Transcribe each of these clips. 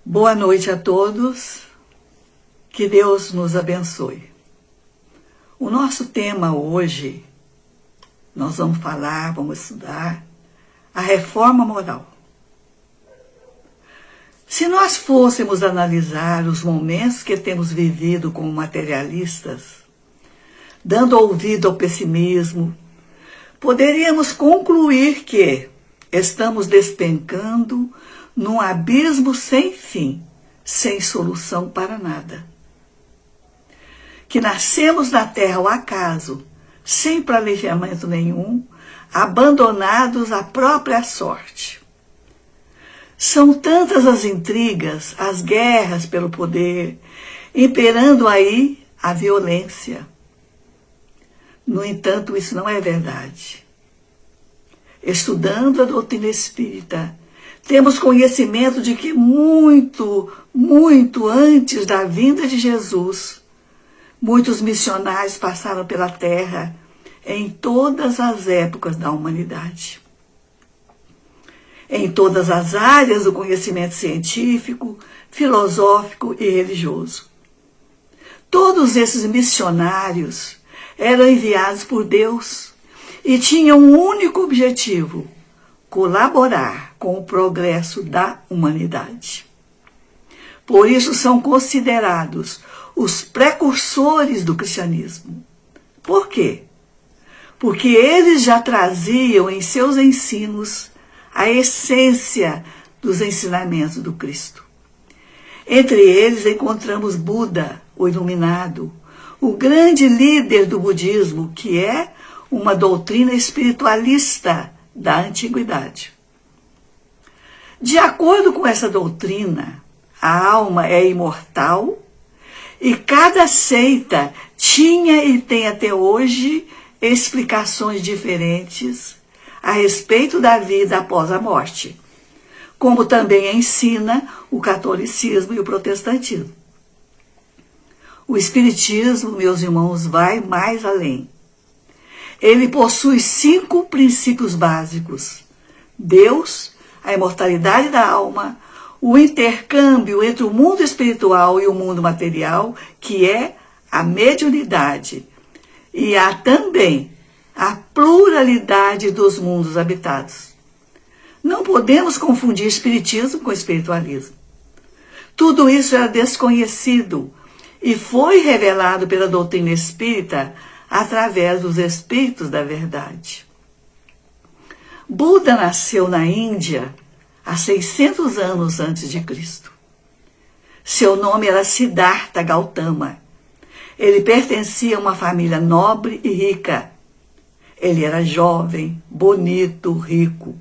Boa noite a todos, que Deus nos abençoe. O nosso tema hoje, nós vamos estudar a reforma moral. Se nós fôssemos analisar os momentos que temos vivido como materialistas, dando ouvido ao pessimismo, poderíamos concluir que estamos despencando num abismo sem fim, sem solução para nada. Que nascemos na terra ao acaso, sem planejamento nenhum, abandonados à própria sorte. São tantas as intrigas, as guerras pelo poder, imperando aí a violência. No entanto, isso não é verdade. Estudando a doutrina espírita, temos conhecimento de que muito antes da vinda de Jesus, muitos missionários passaram pela terra em todas as épocas da humanidade. Em todas as áreas do conhecimento científico, filosófico e religioso. Todos esses missionários eram enviados por Deus e tinham um único objetivo: colaborar com o progresso da humanidade. Por isso são considerados os precursores do cristianismo. Por quê? Porque eles já traziam em seus ensinos a essência dos ensinamentos do Cristo. Entre eles encontramos Buda, o Iluminado, o grande líder do budismo, que é uma doutrina espiritualista da antiguidade. De acordo com essa doutrina, a alma é imortal e cada seita tinha e tem até hoje explicações diferentes a respeito da vida após a morte, como também ensina o catolicismo e o protestantismo. O espiritismo, meus irmãos, vai mais além. Ele possui 5 princípios básicos: Deus, a imortalidade da alma, o intercâmbio entre o mundo espiritual e o mundo material, que é a mediunidade, e há também a pluralidade dos mundos habitados. Não podemos confundir espiritismo com espiritualismo. Tudo isso era desconhecido e foi revelado pela doutrina espírita através dos Espíritos da Verdade. Buda nasceu na Índia há 600 anos antes de Cristo. Seu nome era Siddhartha Gautama. Ele pertencia a uma família nobre e rica. Ele era jovem, bonito, rico.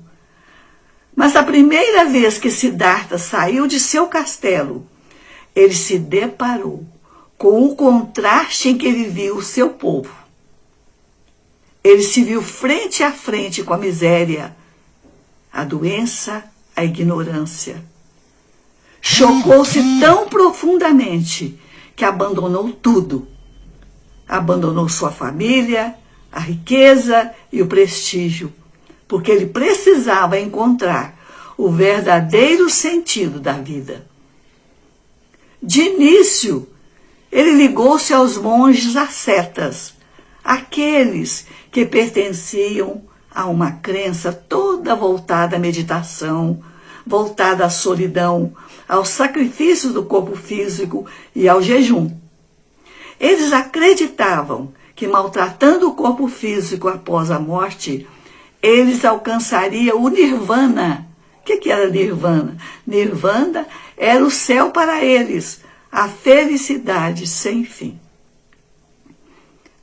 Mas a primeira vez que Siddhartha saiu de seu castelo, ele se deparou com o contraste em que ele viu o seu povo. Ele se viu frente a frente com a miséria, a doença, a ignorância. Chocou-se tão profundamente que abandonou tudo. Abandonou sua família, a riqueza e o prestígio, porque ele precisava encontrar o verdadeiro sentido da vida. De início, ele ligou-se aos monges ascetas, aqueles que pertenciam a uma crença toda voltada à meditação, voltada à solidão, aos sacrifícios do corpo físico e ao jejum. Eles acreditavam que, maltratando o corpo físico após a morte, eles alcançariam o nirvana. O que era nirvana? Nirvana era o céu para eles, a felicidade sem fim.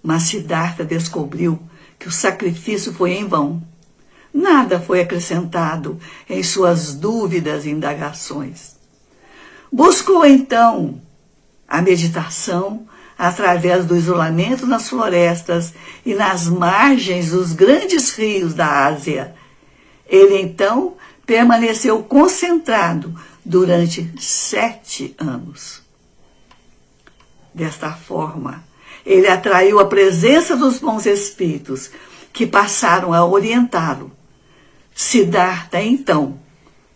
Mas Siddhartha descobriu que o sacrifício foi em vão. Nada foi acrescentado em suas dúvidas e indagações. Buscou então a meditação através do isolamento nas florestas e nas margens dos grandes rios da Ásia. Ele então permaneceu concentrado durante 7 anos. Desta forma, ele atraiu a presença dos bons espíritos, que passaram a orientá-lo. Siddhartha, então,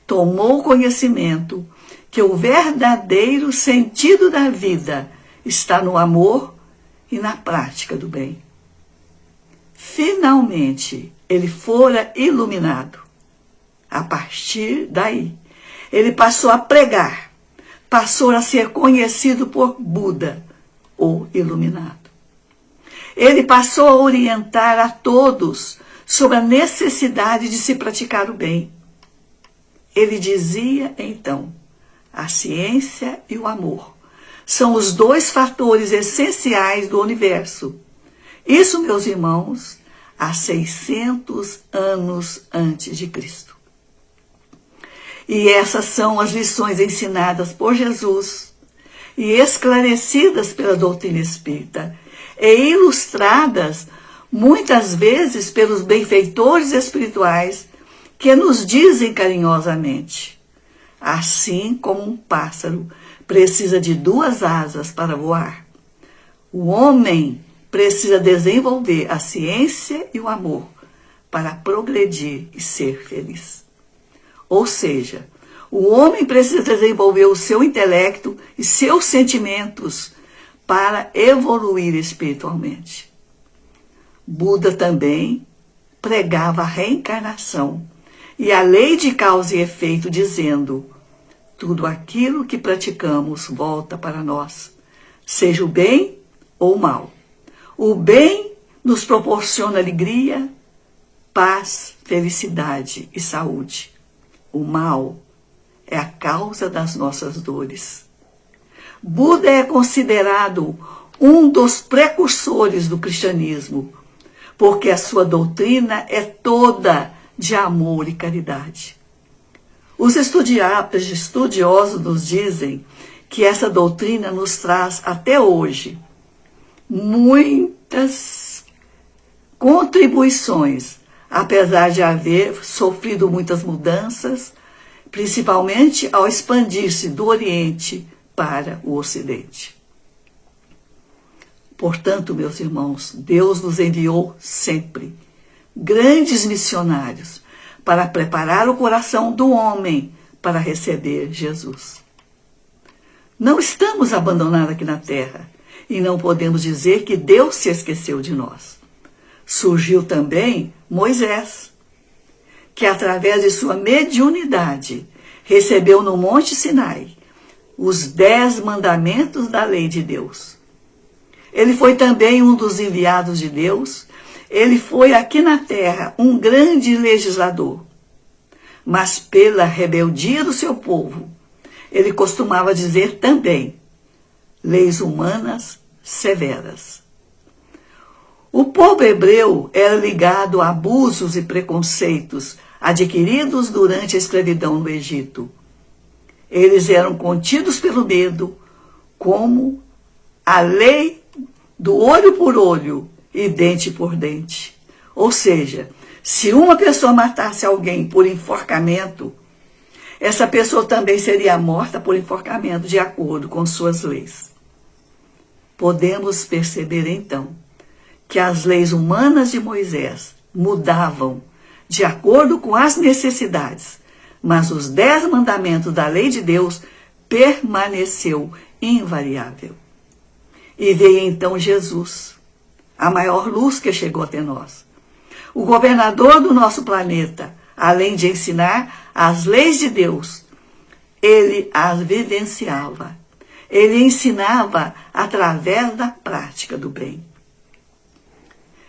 tomou conhecimento que o verdadeiro sentido da vida está no amor e na prática do bem. Finalmente, ele fora iluminado. A partir daí, ele passou a pregar, passou a ser conhecido por Buda, o iluminado. Ele passou a orientar a todos sobre a necessidade de se praticar o bem. Ele dizia, então, a ciência e o amor são os dois fatores essenciais do universo. Isso, meus irmãos, há 600 anos antes de Cristo. E essas são as lições ensinadas por Jesus e esclarecidas pela doutrina espírita e ilustradas muitas vezes pelos benfeitores espirituais que nos dizem carinhosamente: assim como um pássaro precisa de 2 asas para voar, o homem precisa desenvolver a ciência e o amor para progredir e ser feliz. Ou seja, o homem precisa desenvolver o seu intelecto e seus sentimentos para evoluir espiritualmente. Buda também pregava a reencarnação e a lei de causa e efeito, dizendo: tudo aquilo que praticamos volta para nós, seja o bem ou o mal. O bem nos proporciona alegria, paz, felicidade e saúde. O mal é a causa das nossas dores. Buda é considerado um dos precursores do cristianismo, porque a sua doutrina é toda de amor e caridade. Os estudiosos nos dizem que essa doutrina nos traz até hoje muitas contribuições, apesar de haver sofrido muitas mudanças, principalmente ao expandir-se do Oriente para o Ocidente. Portanto, meus irmãos, Deus nos enviou sempre grandes missionários para preparar o coração do homem para receber Jesus. Não estamos abandonados aqui na Terra e não podemos dizer que Deus se esqueceu de nós. Surgiu também Moisés, que através de sua mediunidade recebeu no Monte Sinai os 10 mandamentos da lei de Deus. Ele foi também um dos enviados de Deus. Ele foi aqui na terra um grande legislador. Mas pela rebeldia do seu povo, ele costumava dizer também leis humanas severas. O povo hebreu era ligado a abusos e preconceitos adquiridos durante a escravidão no Egito. Eles eram contidos pelo medo, como a lei do olho por olho e dente por dente. Ou seja, se uma pessoa matasse alguém por enforcamento, essa pessoa também seria morta por enforcamento, de acordo com suas leis. Podemos perceber, então, que as leis humanas de Moisés mudavam de acordo com as necessidades, mas os 10 mandamentos da lei de Deus permaneceu invariável. E veio então Jesus, a maior luz que chegou até nós. O governador do nosso planeta, além de ensinar as leis de Deus, ele as vivenciava. Ele ensinava através da prática do bem.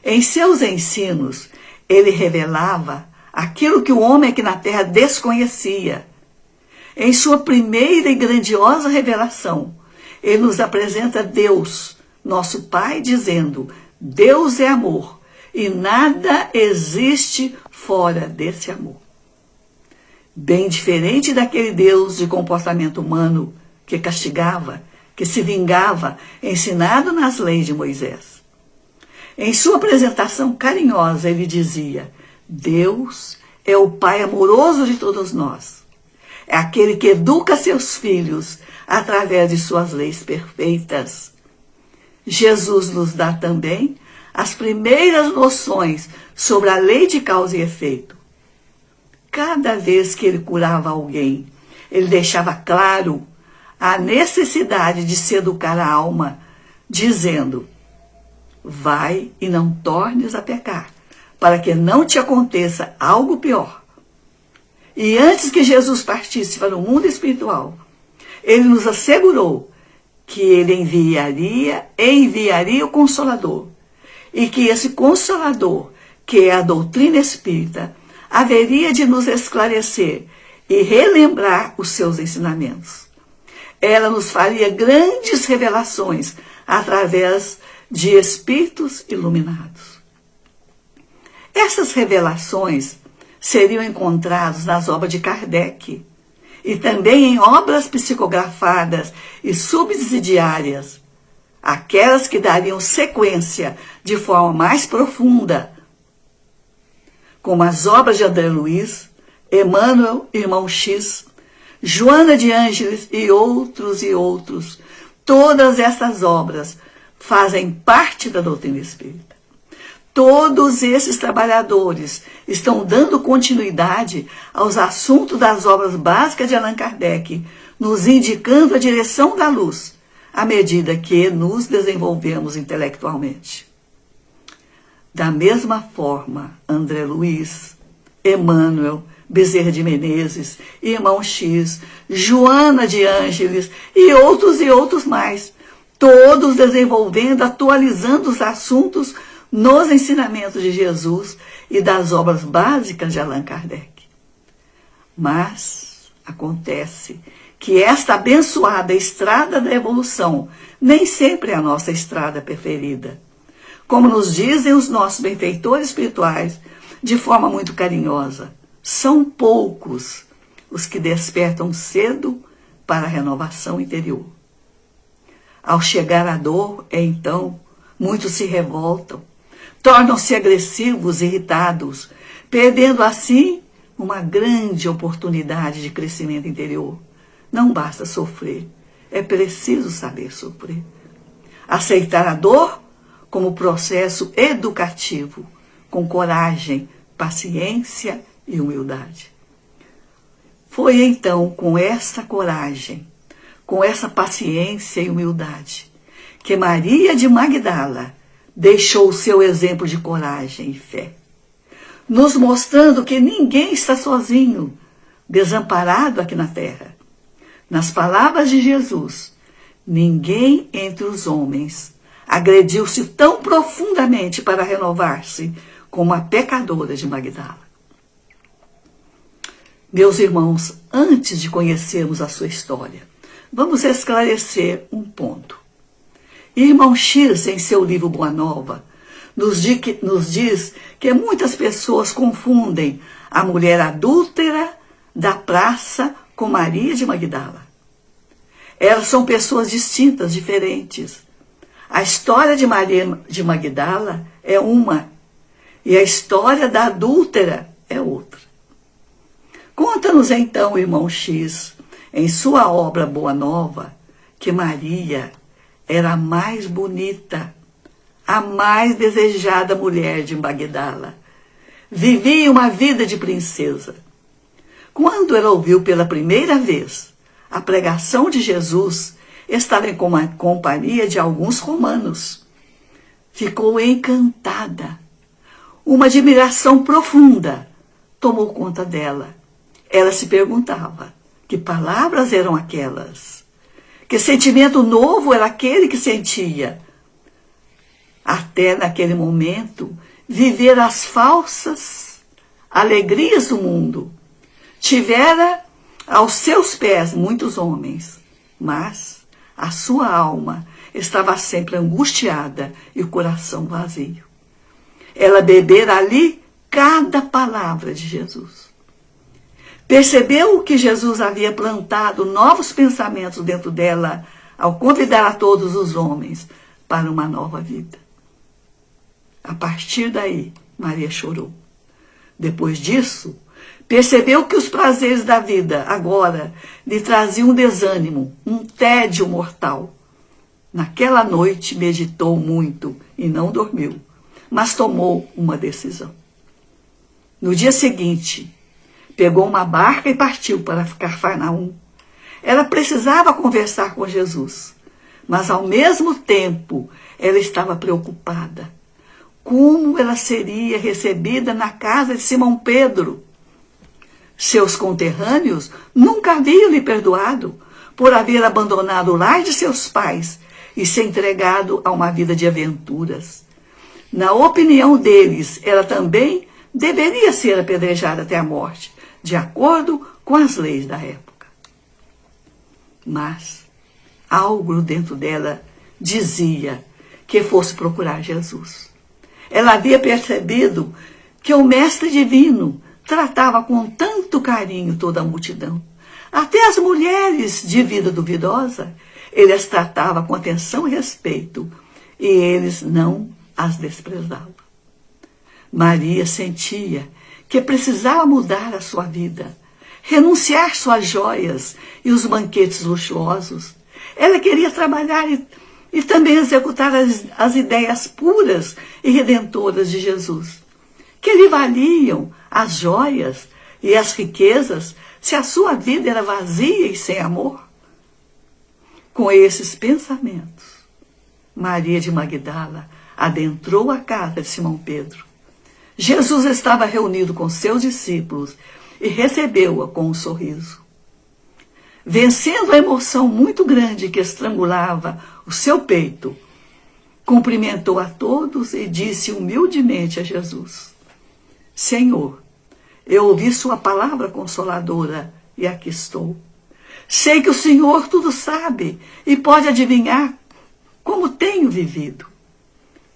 Em seus ensinos, ele revelava aquilo que o homem aqui na Terra desconhecia. Em sua primeira e grandiosa revelação, ele nos apresenta Deus, nosso Pai, dizendo: Deus é amor e nada existe fora desse amor. Bem diferente daquele Deus de comportamento humano que castigava, que se vingava, ensinado nas leis de Moisés. Em sua apresentação carinhosa, ele dizia: Deus é o Pai amoroso de todos nós. É aquele que educa seus filhos através de suas leis perfeitas. Jesus nos dá também as primeiras noções sobre a lei de causa e efeito. Cada vez que ele curava alguém, ele deixava claro a necessidade de se educar a alma, dizendo: vai e não tornes a pecar, para que não te aconteça algo pior. E antes que Jesus partisse para o mundo espiritual, ele nos assegurou que ele enviaria o Consolador, e que esse Consolador, que é a doutrina espírita, haveria de nos esclarecer e relembrar os seus ensinamentos. Ela nos faria grandes revelações através de espíritos iluminados. Essas revelações seriam encontradas nas obras de Kardec e também em obras psicografadas e subsidiárias, aquelas que dariam sequência de forma mais profunda, como as obras de André Luiz, Emmanuel, Irmão X, Joana de Ângeles e outros. Todas essas obras fazem parte da doutrina espírita. Todos esses trabalhadores estão dando continuidade aos assuntos das obras básicas de Allan Kardec, nos indicando a direção da luz, à medida que nos desenvolvemos intelectualmente. Da mesma forma, André Luiz, Emmanuel, Bezerra de Menezes, Irmão X, Joana de Ângeles e outros mais, todos desenvolvendo, atualizando os assuntos nos ensinamentos de Jesus e das obras básicas de Allan Kardec. Mas acontece que esta abençoada estrada da evolução nem sempre é a nossa estrada preferida. Como nos dizem os nossos benfeitores espirituais, de forma muito carinhosa, são poucos os que despertam cedo para a renovação interior. Ao chegar a dor, então, muitos se revoltam, tornam-se agressivos e irritados, perdendo assim uma grande oportunidade de crescimento interior. Não basta sofrer, é preciso saber sofrer. Aceitar a dor como processo educativo, com coragem, paciência e humildade. Foi então com essa coragem, com essa paciência e humildade, que Maria de Magdala deixou o seu exemplo de coragem e fé, nos mostrando que ninguém está sozinho, desamparado aqui na terra. Nas palavras de Jesus, ninguém entre os homens agrediu-se tão profundamente para renovar-se como a pecadora de Magdala. Meus irmãos, antes de conhecermos a sua história, vamos esclarecer um ponto. Irmão X, em seu livro Boa Nova, nos diz que muitas pessoas confundem a mulher adúltera da praça com Maria de Magdala. Elas são pessoas distintas, diferentes. A história de Maria de Magdala é uma, e a história da adúltera é outra. Conta-nos então, irmão X, em sua obra Boa Nova, que Maria era a mais bonita, a mais desejada mulher de Magdala. Vivia uma vida de princesa. Quando ela ouviu pela primeira vez a pregação de Jesus, estava em companhia de alguns romanos. Ficou encantada. Uma admiração profunda tomou conta dela. Ela se perguntava: que palavras eram aquelas? Que sentimento novo era aquele que sentia? Até naquele momento, viver as falsas alegrias do mundo. Tivera aos seus pés muitos homens, mas a sua alma estava sempre angustiada e o coração vazio. Ela bebera ali cada palavra de Jesus. Percebeu que Jesus havia plantado novos pensamentos dentro dela ao convidar a todos os homens para uma nova vida. A partir daí, Maria chorou. Depois disso, percebeu que os prazeres da vida agora lhe traziam um desânimo, um tédio mortal. Naquela noite meditou muito e não dormiu, mas tomou uma decisão. No dia seguinte, pegou uma barca e partiu para Cafarnaum, Ela precisava conversar com Jesus, mas ao mesmo tempo ela estava preocupada. Como ela seria recebida na casa de Simão Pedro? Seus conterrâneos nunca haviam lhe perdoado por haver abandonado o lar de seus pais e se entregado a uma vida de aventuras. Na opinião deles, ela também deveria ser apedrejada até a morte, de acordo com as leis da época. Mas algo dentro dela dizia que fosse procurar Jesus. Ela havia percebido que o Mestre Divino tratava com tanto carinho toda a multidão. Até as mulheres de vida duvidosa, ele as tratava com atenção e respeito, e eles não as desprezavam. Maria sentia que precisava mudar a sua vida, renunciar suas joias e os banquetes luxuosos. Ela queria trabalhar e também executar as ideias puras e redentoras de Jesus. Que lhe valiam as joias e as riquezas se a sua vida era vazia e sem amor? Com esses pensamentos, Maria de Magdala adentrou a casa de Simão Pedro. Jesus estava reunido com seus discípulos e recebeu-a com um sorriso. Vencendo a emoção muito grande que estrangulava o seu peito, cumprimentou a todos e disse humildemente a Jesus: Senhor, eu ouvi sua palavra consoladora e aqui estou. Sei que o Senhor tudo sabe e pode adivinhar como tenho vivido.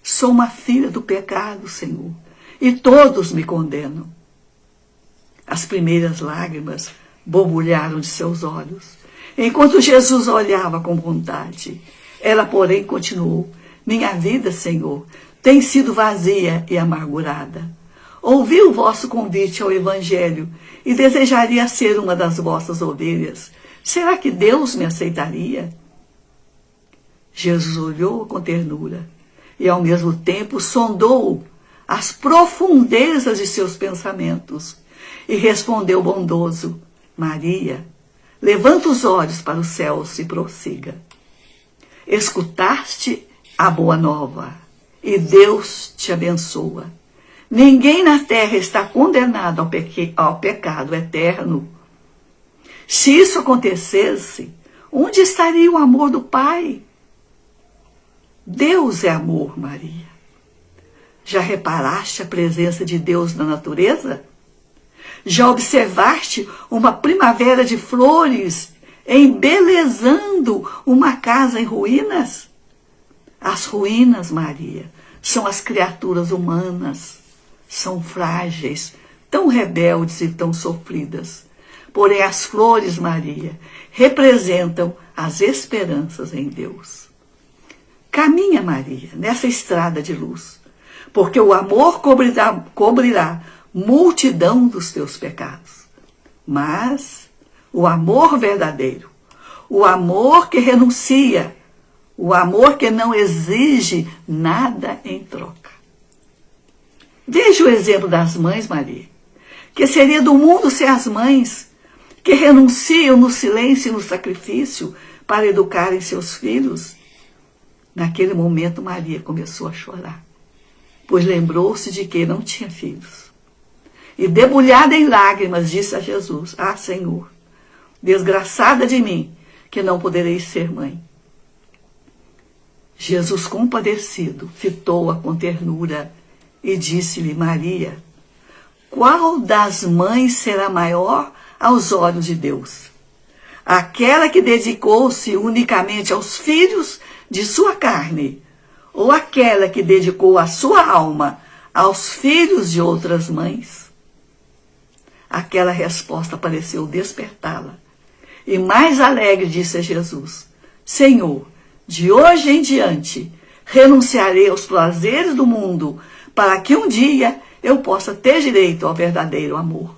Sou uma filha do pecado, Senhor, e todos me condenam. As primeiras lágrimas borbulharam de seus olhos, enquanto Jesus olhava com vontade. Ela, porém, continuou: Minha vida, Senhor, tem sido vazia e amargurada. Ouvi o vosso convite ao Evangelho e desejaria ser uma das vossas ovelhas. Será que Deus me aceitaria? Jesus olhou com ternura e, ao mesmo tempo, sondou as profundezas de seus pensamentos e respondeu bondoso: Maria, levanta os olhos para os céus e prossiga. Escutaste a boa nova e Deus te abençoa. Ninguém na terra está condenado ao pecado eterno. Se isso acontecesse, onde estaria o amor do Pai? Deus é amor, Maria. Já reparaste a presença de Deus na natureza? Já observaste uma primavera de flores embelezando uma casa em ruínas? As ruínas, Maria, são as criaturas humanas. São frágeis, tão rebeldes e tão sofridas. Porém, as flores, Maria, representam as esperanças em Deus. Caminha, Maria, nessa estrada de luz, porque o amor cobrirá multidão dos teus pecados. Mas o amor verdadeiro, o amor que renuncia, o amor que não exige nada em troca. Veja o exemplo das mães, Maria. Que seria do mundo sem as mães, que renunciam no silêncio e no sacrifício para educarem seus filhos? Naquele momento, Maria começou a chorar, pois lembrou-se de que não tinha filhos. E, debulhada em lágrimas, disse a Jesus: Ah, Senhor, desgraçada de mim, que não poderei ser mãe. Jesus, compadecido, fitou-a com ternura e disse-lhe: Maria, qual das mães será maior aos olhos de Deus? Aquela que dedicou-se unicamente aos filhos de sua carne, ou aquela que dedicou a sua alma aos filhos de outras mães? Aquela resposta pareceu despertá-la. E mais alegre disse a Jesus: Senhor, de hoje em diante renunciarei aos prazeres do mundo, para que um dia eu possa ter direito ao verdadeiro amor.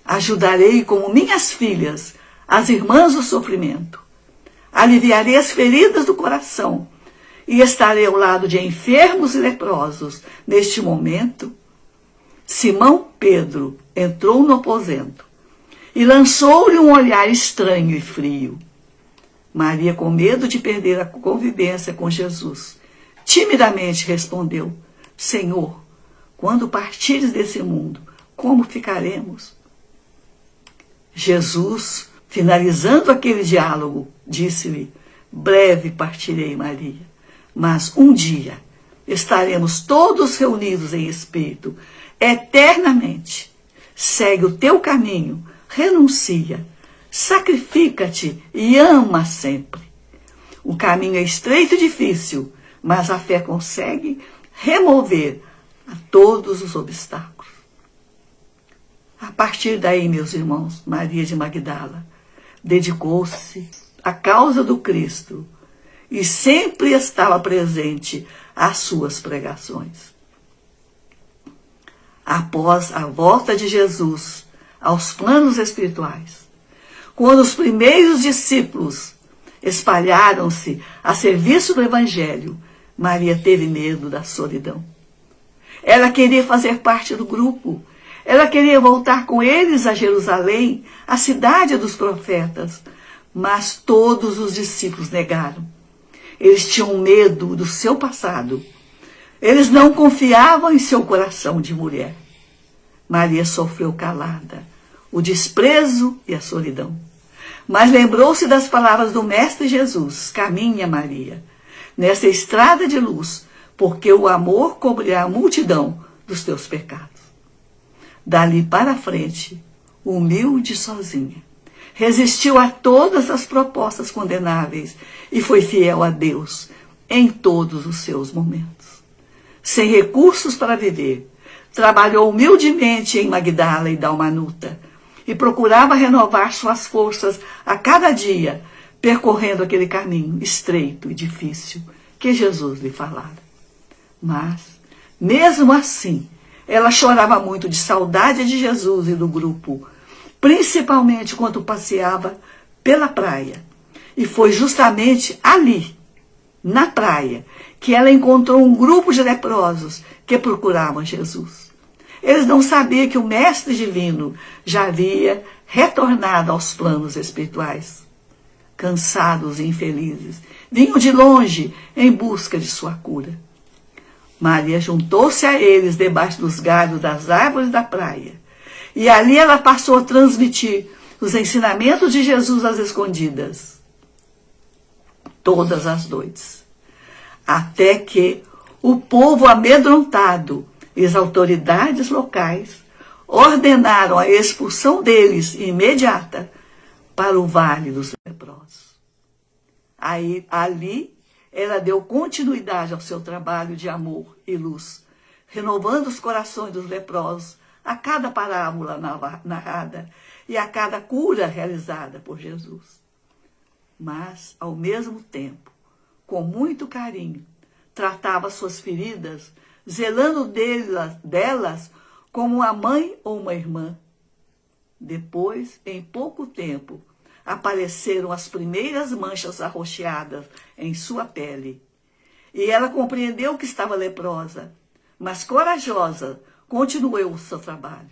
Ajudarei como minhas filhas as irmãs do sofrimento. Aliviarei as feridas do coração e estarei ao lado de enfermos e leprosos. Neste momento, Simão Pedro entrou no aposento e lançou-lhe um olhar estranho e frio. Maria, com medo de perder a convivência com Jesus, timidamente respondeu: Senhor, quando partires desse mundo, como ficaremos? Jesus, finalizando aquele diálogo, disse-lhe: breve partirei, Maria, mas um dia estaremos todos reunidos em espírito, eternamente. Segue o teu caminho, renuncia, sacrifica-te e ama sempre. O caminho é estreito e difícil, mas a fé consegue remover a todos os obstáculos. A partir daí, meus irmãos, Maria de Magdala dedicou-se à causa do Cristo e sempre estava presente às suas pregações. Após a volta de Jesus aos planos espirituais, quando os primeiros discípulos espalharam-se a serviço do Evangelho, Maria teve medo da solidão. Ela queria fazer parte do grupo. Ela queria voltar com eles a Jerusalém, a cidade dos profetas. Mas todos os discípulos negaram. Eles tinham medo do seu passado. Eles não confiavam em seu coração de mulher. Maria sofreu calada o desprezo e a solidão. Mas lembrou-se das palavras do Mestre Jesus: caminha, Maria, nessa estrada de luz, porque o amor cobrirá a multidão dos teus pecados. Dali para frente, humilde sozinha, resistiu a todas as propostas condenáveis e foi fiel a Deus em todos os seus momentos. Sem recursos para viver, trabalhou humildemente em Magdala e Dalmanuta e procurava renovar suas forças a cada dia, percorrendo aquele caminho estreito e difícil que Jesus lhe falara. Mas, mesmo assim, ela chorava muito de saudade de Jesus e do grupo, principalmente quando passeava pela praia. E foi justamente ali, na praia, que ela encontrou um grupo de leprosos que procuravam Jesus. Eles não sabiam que o Mestre Divino já havia retornado aos planos espirituais. Cansados e infelizes, vinham de longe em busca de sua cura. Maria juntou-se a eles debaixo dos galhos das árvores da praia. E ali ela passou a transmitir os ensinamentos de Jesus às escondidas, todas as noites. Até que o povo amedrontado e as autoridades locais ordenaram a expulsão deles imediata para o Vale dos Leprosos. Ali ela deu continuidade ao seu trabalho de amor e luz, renovando os corações dos leprosos a cada parábola narrada e a cada cura realizada por Jesus. Mas, ao mesmo tempo, com muito carinho, tratava suas feridas, zelando delas como uma mãe ou uma irmã. Depois, em pouco tempo, apareceram as primeiras manchas arroxeadas em sua pele. E ela compreendeu que estava leprosa, mas corajosa, continuou o seu trabalho.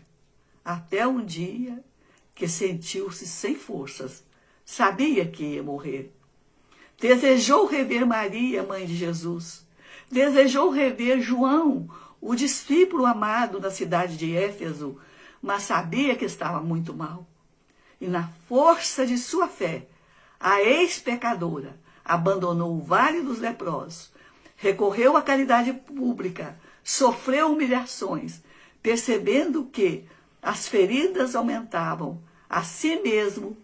Até um dia que sentiu-se sem forças, sabia que ia morrer. Desejou rever Maria, mãe de Jesus. Desejou rever João, o discípulo amado da cidade de Éfeso, mas sabia que estava muito mal. E na força de sua fé, a ex-pecadora abandonou o Vale dos Leprosos, recorreu à caridade pública, sofreu humilhações, percebendo que as feridas aumentavam. A si mesmo,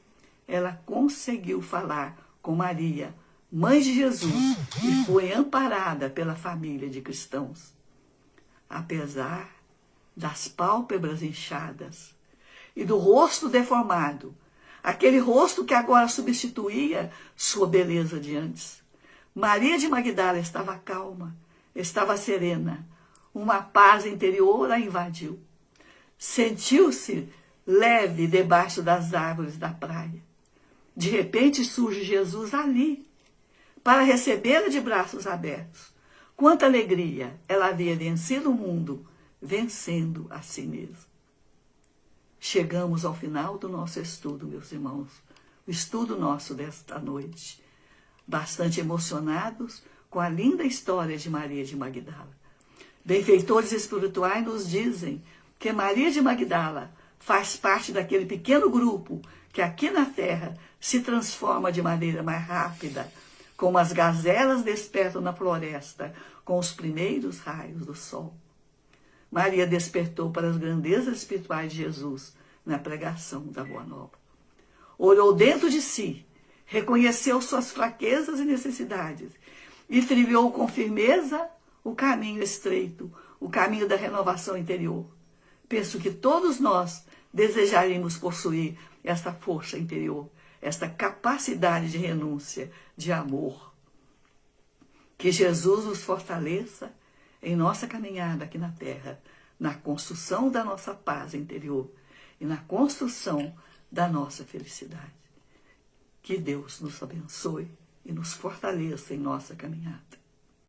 ela conseguiu falar com Maria, mãe de Jesus, e foi amparada pela família de cristãos. Apesar das pálpebras inchadas e do rosto deformado, aquele rosto que agora substituía sua beleza de antes, Maria de Magdala estava calma, estava serena, uma paz interior a invadiu. Sentiu-se leve debaixo das árvores da praia. De repente surge Jesus ali, para recebê-la de braços abertos. Quanta alegria! Ela havia vencido o mundo, vencendo a si mesma. chegamos ao final do nosso estudo, meus irmãos. O estudo nosso desta noite. Bastante emocionados com a linda história de Maria de Magdala. Benfeitores espirituais nos dizem que Maria de Magdala faz parte daquele pequeno grupo que aqui na Terra se transforma de maneira mais rápida, como as gazelas despertam na floresta com os primeiros raios do sol. Maria despertou para as grandezas espirituais de Jesus na pregação da Boa Nova. Olhou dentro de si, reconheceu suas fraquezas e necessidades e trilhou com firmeza o caminho estreito, o caminho da renovação interior. Penso que todos nós desejaríamos possuir esta força interior, esta capacidade de renúncia, de amor. Que Jesus nos fortaleça em nossa caminhada aqui na Terra, na construção da nossa paz interior e na construção da nossa felicidade. Que Deus nos abençoe e nos fortaleça em nossa caminhada.